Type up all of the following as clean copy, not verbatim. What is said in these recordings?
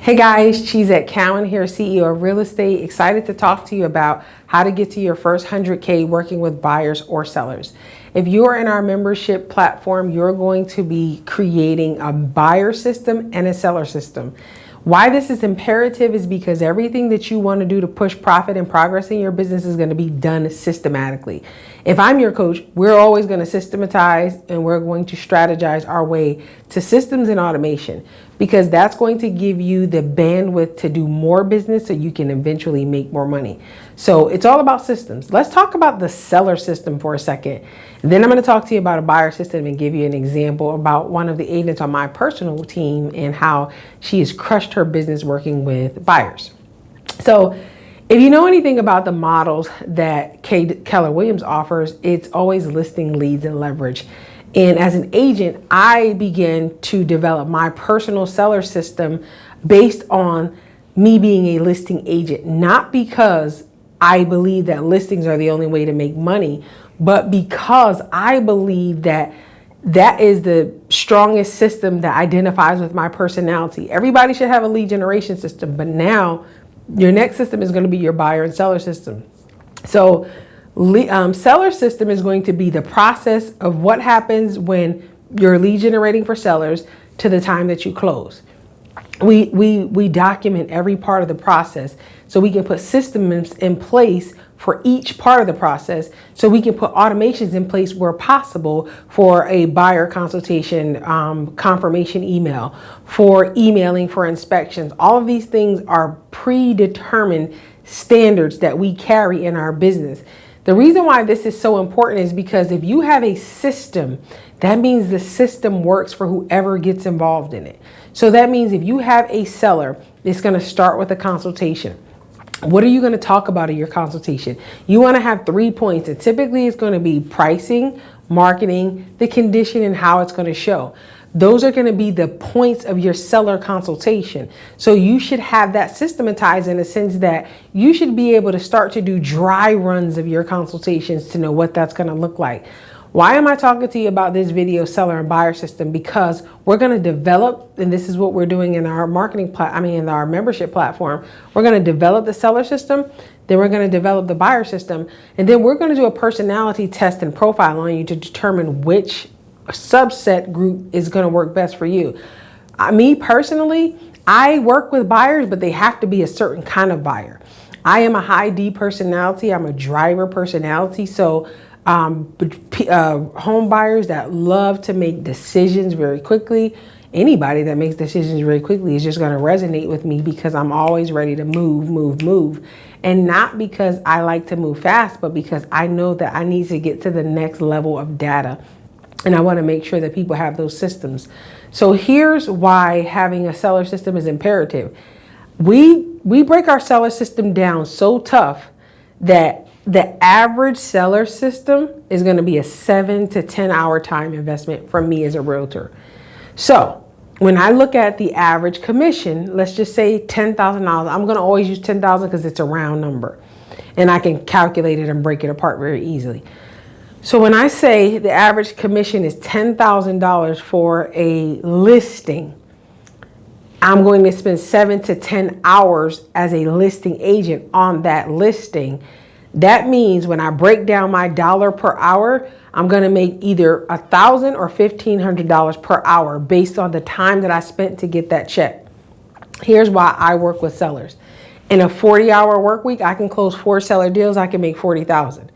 Hey guys, Cheesette here, CEO of Real Estate. Excited to talk to you about how to get to your first 100K working with buyers or sellers. If you are in our membership platform, you're going to be creating a buyer system and a seller system. Why this is imperative is because everything that you want to do to push profit and progress in your business is going to be done systematically. If I'm your coach, we're always going to systematize and we're going to strategize our way to systems and automation, because that's going to give you the bandwidth to do more business so you can eventually make more money. So it's all about systems. Let's talk about the seller system for a second. And then I'm going to talk to you about a buyer system and give you an example about one of the agents on my personal team and how she has crushed her business working with buyers. So if you know anything about the models that Keller Williams offers, it's always listing, leads, and leverage. And as an agent, I began to develop my personal seller system based on me being a listing agent, not because I believe that listings are the only way to make money, but because I believe that that is the strongest system that identifies with my personality. Everybody should have a lead generation system, but now your next system is going to be your buyer and seller system. So seller system is going to be the process of what happens when you're lead generating for sellers to the time that you close. We document every part of the process so we can put systems in place for each part of the process, so we can put automations in place where possible for a buyer consultation, confirmation email, for emailing for inspections. All of these things are predetermined standards that we carry in our business. The reason why this is so important is because if you have a system, that means the system works for whoever gets involved in it. So that means if you have a seller, it's going to start with a consultation. What are you going to talk about in your consultation? You want to have 3 points, and typically it's going to be pricing, marketing, the condition, and how it's going to show. Those are going to be the points of your seller consultation. So you should have that systematized in a sense that you should be able to start to do dry runs of your consultations to know what that's going to look like. Why am I talking to you about this video, seller and buyer system? Because we're going to develop, and this is what we're doing in our in our membership platform. We're going to develop the seller system, then we're going to develop the buyer system, and then we're going to do a personality test and profile on you to determine which subset group is going to work best for you. Me personally, I work with buyers, but they have to be a certain kind of buyer. I am a high D personality. I'm a driver personality. So home buyers that love to make decisions very quickly, anybody that makes decisions very quickly is just going to resonate with me, because I'm always ready to move. And not because I like to move fast, but because I know that I need to get to the next level of data. And I want to make sure that people have those systems. So here's why having a seller system is imperative. We break our seller system down so tough that the average seller system is going to be a 7 to 10 hour time investment from me as a realtor. So when I look at the average commission, let's just say $10,000. I'm going to always use 10,000 because it's a round number and I can calculate it and break it apart very easily. So when I say the average commission is $10,000 for a listing, I'm going to spend 7 to 10 hours as a listing agent on that listing. That means when I break down my dollar per hour, I'm going to make either $1,000 or $1,500 per hour based on the time that I spent to get that check. Here's why I work with sellers. In a 40-hour work week, I can close 4 seller deals. I can make $40,000.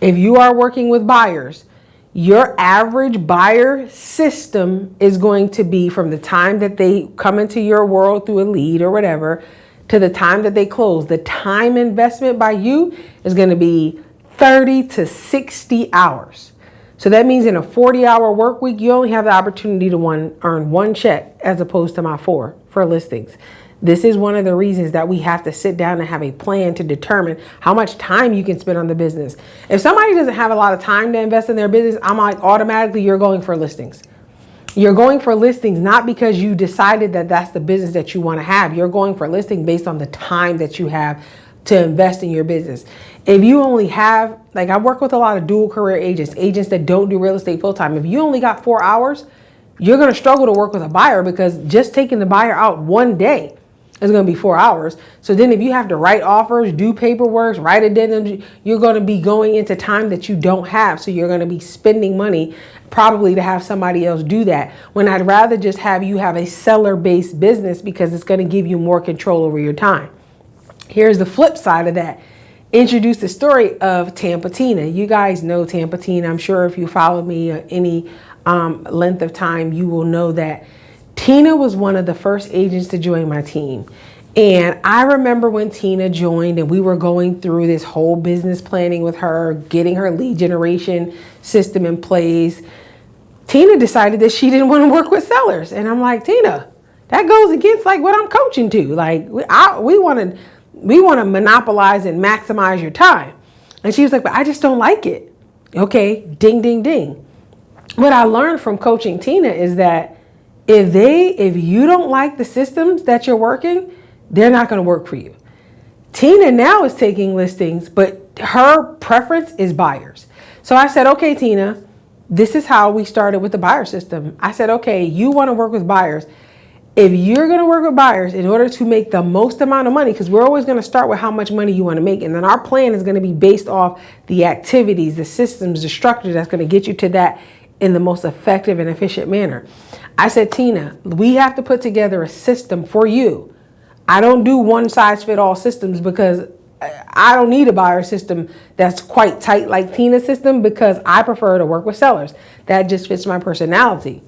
If you are working with buyers, your average buyer system is going to be from the time that they come into your world through a lead or whatever to the time that they close. The time investment by you is going to be 30 to 60 hours. So that means in a 40-hour work week, you only have the opportunity to earn 1 check as opposed to my 4 for listings. This is one of the reasons that we have to sit down and have a plan to determine how much time you can spend on the business. If somebody doesn't have a lot of time to invest in their business, I'm like, automatically you're going for listings. You're going for listings not because you decided that that's the business that you want to have. You're going for listing based on the time that you have to invest in your business. If you only have, like I work with a lot of dual career agents that don't do real estate full time. If you only got 4 hours, you're going to struggle to work with a buyer, because just taking the buyer out one day it's going to be 4 hours. So then if you have to write offers, do paperwork, write addendums, you're going to be going into time that you don't have. So you're going to be spending money probably to have somebody else do that, when I'd rather just have you have a seller-based business, because it's going to give you more control over your time. Here's the flip side of that. Introduce the story of Tampa Tina. You guys know Tampa Tina. I'm sure if you follow me any length of time, you will know that Tina was one of the first agents to join my team. And I remember when Tina joined and we were going through this whole business planning with her, getting her lead generation system in place. Tina decided that she didn't want to work with sellers. And I'm like, Tina, that goes against like what I'm coaching to. Like we want to monopolize and maximize your time. And she was like, but I just don't like it. Okay, ding, ding, ding. What I learned from coaching Tina is that if you don't like the systems that you're working, they're not going to work for you. Tina now is taking listings, but her preference is buyers. So I said, okay, Tina, this is how we started with the buyer system. I said, okay, you want to work with buyers. If you're going to work with buyers in order to make the most amount of money, because we're always going to start with how much money you want to make. And then our plan is going to be based off the activities, the systems, the structure that's going to get you to that in the most effective and efficient manner. I said, Tina, we have to put together a system for you. I don't do one size fit all systems, because I don't need a buyer system that's quite tight like Tina's system, because I prefer to work with sellers. That just fits my personality.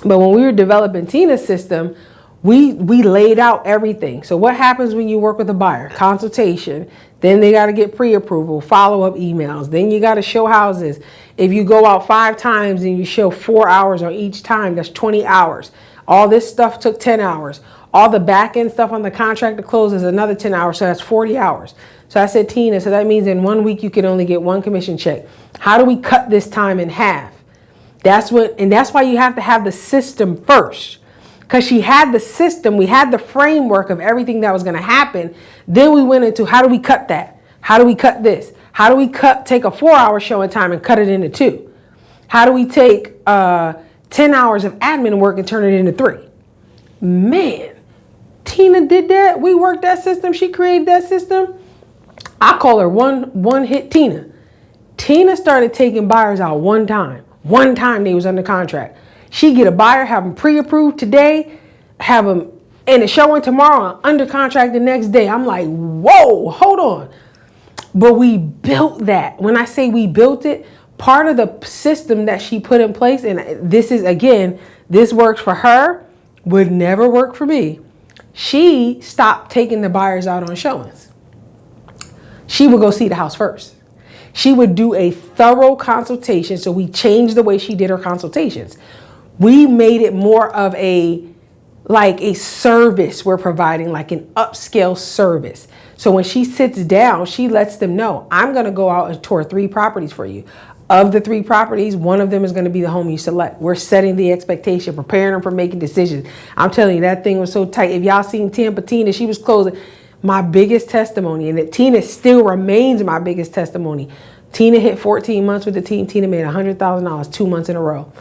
But when we were developing Tina's system, we laid out everything. So what happens when you work with a buyer? Consultation. Then they got to get pre-approval, follow-up emails. Then you got to show houses. If you go out 5 times and you show 4 hours on each time, that's 20 hours. All this stuff took 10 hours. All the back end stuff on the contract to close is another 10 hours. So that's 40 hours. So I said, Tina, so that means in 1 week you can only get 1 commission check. How do we cut this time in half? That's why you have to have the system first. Because she had the system, we had the framework of everything that was going to happen. Then we went into, how do we cut that? How do we cut this? How do we take a 4-hour showing time and cut it into 2? How do we take 10 hours of admin work and turn it into 3? Man, Tina did that. We worked that system. She created that system. I call her one hit Tina. Tina started taking buyers out one time. One time they was under contract. She get a buyer, have them pre-approved today, have them in a showing tomorrow, and under contract the next day. I'm like, whoa, hold on. But we built that. When I say we built it, part of the system that she put in place, and this is, again, this works for her, would never work for me. She stopped taking the buyers out on showings. She would go see the house first. She would do a thorough consultation. So we changed the way she did her consultations. We made it more of a service we're providing, like an upscale service. So when she sits down, she lets them know, I'm going to go out and tour 3 properties for you. Of the 3 properties, one of them is going to be the home you select. We're setting the expectation, preparing them for making decisions. I'm telling you, that thing was so tight. If y'all seen Tampa Tina, she was closing. My biggest testimony, and that Tina still remains my biggest testimony. Tina hit 14 months with the team. Tina made $100,000 2 months in a row.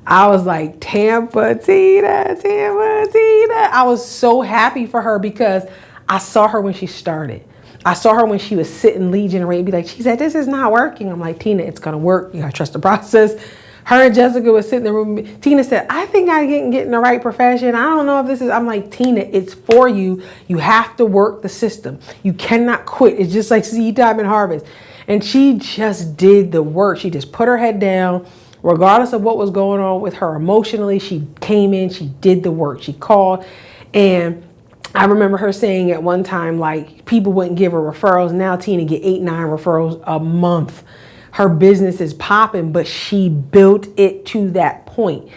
I was like, Tampa Tina, Tampa Tina. I was so happy for her because I saw her when she started. I saw her when she was sitting lead generating, be like, she said, this is not working. I'm like, Tina, it's going to work. You got to trust the process. Her and Jessica was sitting in the room. Tina said, I think I didn't get in the right profession. I don't know if this is, I'm like, Tina, it's for you. You have to work the system. You cannot quit. It's just like seed time and harvest. And she just did the work. She just put her head down. Regardless of what was going on with her emotionally, she came in, she did the work. She called. And I remember her saying at one time, like, people wouldn't give her referrals. Now Tina get 8-9 referrals a month. Her business is popping, but she built it to that point.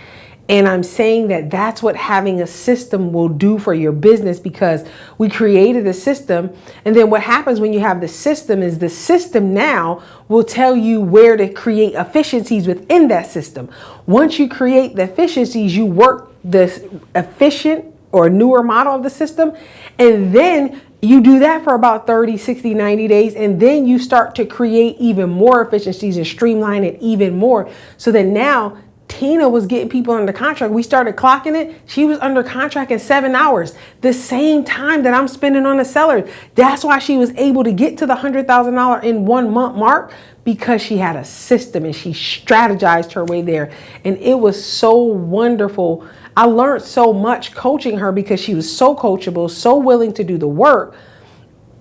And I'm saying that that's what having a system will do for your business, because we created a system. And then what happens when you have the system is the system now will tell you where to create efficiencies within that system. Once you create the efficiencies, you work this efficient or newer model of the system. And then you do that for about 30, 60, 90 days. And then you start to create even more efficiencies and streamline it even more. So that now Tina was getting people under contract. We started clocking it. She was under contract in 7 hours, the same time that I'm spending on a seller. That's why she was able to get to the $100,000 in 1 month mark, because she had a system and she strategized her way there. And it was so wonderful. I learned so much coaching her because she was so coachable, so willing to do the work.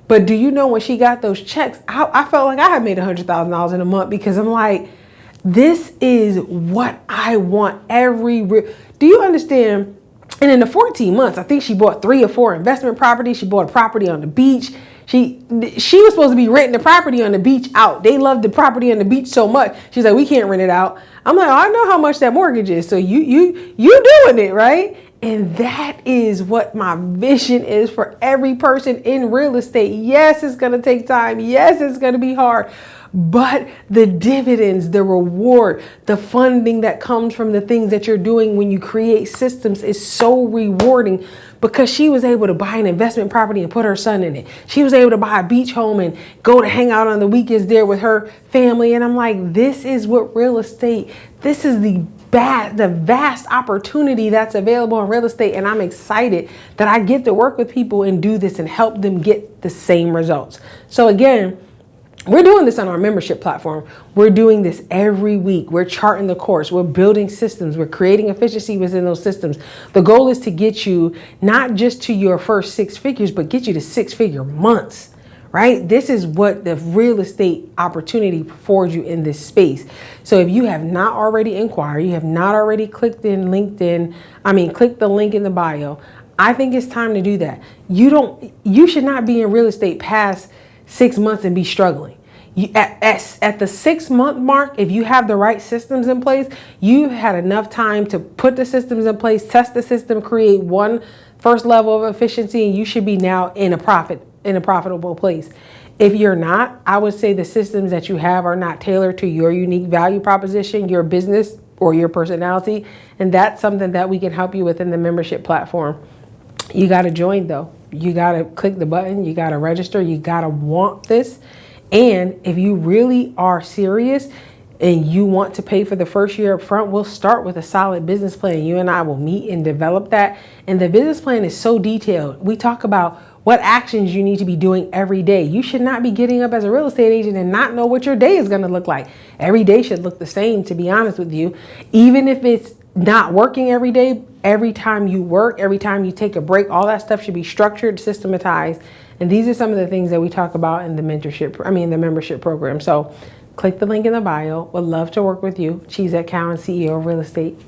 But do you know, when she got those checks, I felt like I had made $100,000 in a month, because I'm like, this is what I want do you understand? And in the 14 months, I think she bought 3 or 4 investment properties. She bought a property on the beach. She was supposed to be renting the property on the beach out. They loved the property on the beach so much. She's like, we can't rent it out. I'm like, oh, I know how much that mortgage is. So you doing it, right? And that is what my vision is for every person in real estate. Yes, it's going to take time. Yes, it's going to be hard. But the dividends, the reward, the funding that comes from the things that you're doing when you create systems is so rewarding, because she was able to buy an investment property and put her son in it. She was able to buy a beach home and go to hang out on the weekends there with her family. And I'm like, this is what real estate, this is the vast opportunity that's available in real estate. And I'm excited that I get to work with people and do this and help them get the same results. So again, we're doing this on our membership platform. We're doing this every week. We're charting the course. We're building systems. We're creating efficiency within those systems. The goal is to get you not just to your first 6 figures, but get you to 6-figure months, right? This is what the real estate opportunity affords you in this space. So if you have not already inquired, you have not already clicked the link in the bio, I think it's time to do that. You should not be in real estate past 6 months and be struggling. At the 6-month mark, if you have the right systems in place, you had enough time to put the systems in place, test the system, create one first level of efficiency, and you should be now in a profitable place. If you're not, I would say the systems that you have are not tailored to your unique value proposition, your business, or your personality. And that's something that we can help you with in the membership platform. You got to join though. You got to click the button. You got to register. You got to want this. And if you really are serious and you want to pay for the first year up front, we'll start with a solid business plan. You and I will meet and develop that. And the business plan is so detailed. We talk about what actions you need to be doing every day. You should not be getting up as a real estate agent and not know what your day is going to look like. Every day should look the same, to be honest with you. Even if it's not working every day, every time you work, every time you take a break, all that stuff should be structured, systematized. And these are some of the things that we talk about in the membership program. So click the link in the bio. Would love to work with you. Cheesette Cowan, CEO of Real Estate.